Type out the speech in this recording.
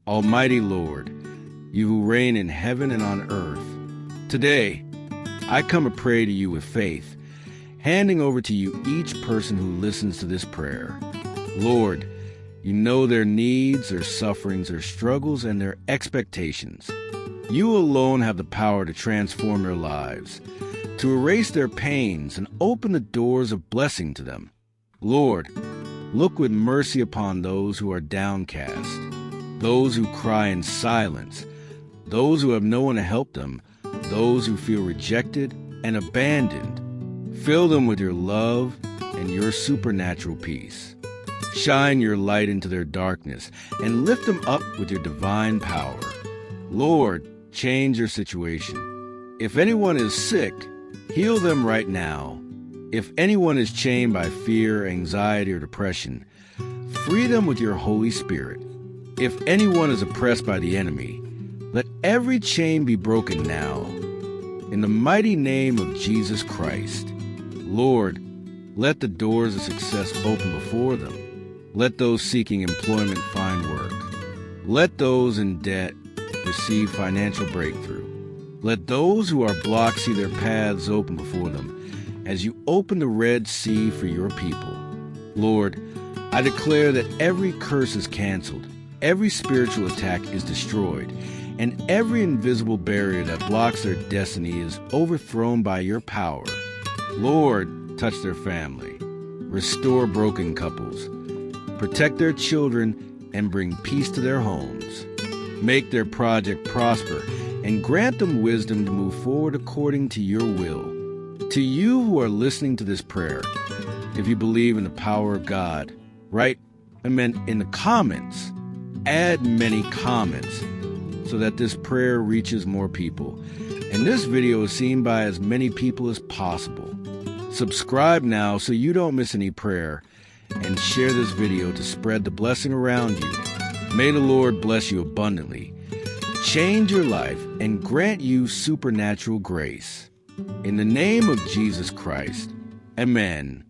Almighty Lord, you who reign in heaven and on earth, today I come to pray to you with faith, handing over to you each person who listens to this prayer. Lord, you know their needs, their sufferings, their struggles, and their expectations. You alone have the power to transform their lives, to erase their pains and open the doors of blessing to them. Lord, look with mercy upon those who are downcast, those who cry in silence, those who have no one to help them, those who feel rejected and abandoned. Fill them with your love and your supernatural peace. Shine your light into their darkness and lift them up with your divine power. Lord, change their situation. If anyone is sick, heal them right now. If anyone is chained by fear, anxiety, or depression, free them with your Holy Spirit. If anyone is oppressed by the enemy, let every chain be broken now. In the mighty name of Jesus Christ, Lord, let the doors of success open before them. Let those seeking employment find work. Let those in debt receive financial breakthrough. Let those who are blocked see their paths open before them as you open the Red Sea for your people. Lord, I declare that every curse is canceled, every spiritual attack is destroyed, and every invisible barrier that blocks their destiny is overthrown by your power. Lord, touch their family, restore broken couples, protect their children, and bring peace to their homes. Make their project prosper and grant them wisdom to move forward according to your will. To you who are listening to this prayer, if you believe in the power of God, write amen in the comments. Add many comments so that this prayer reaches more people and this video is seen by as many people as possible. Subscribe now so you don't miss any prayer, and share this video to spread the blessing around you. May the Lord bless you abundantly, change your life, and grant you supernatural grace. In the name of Jesus Christ, amen.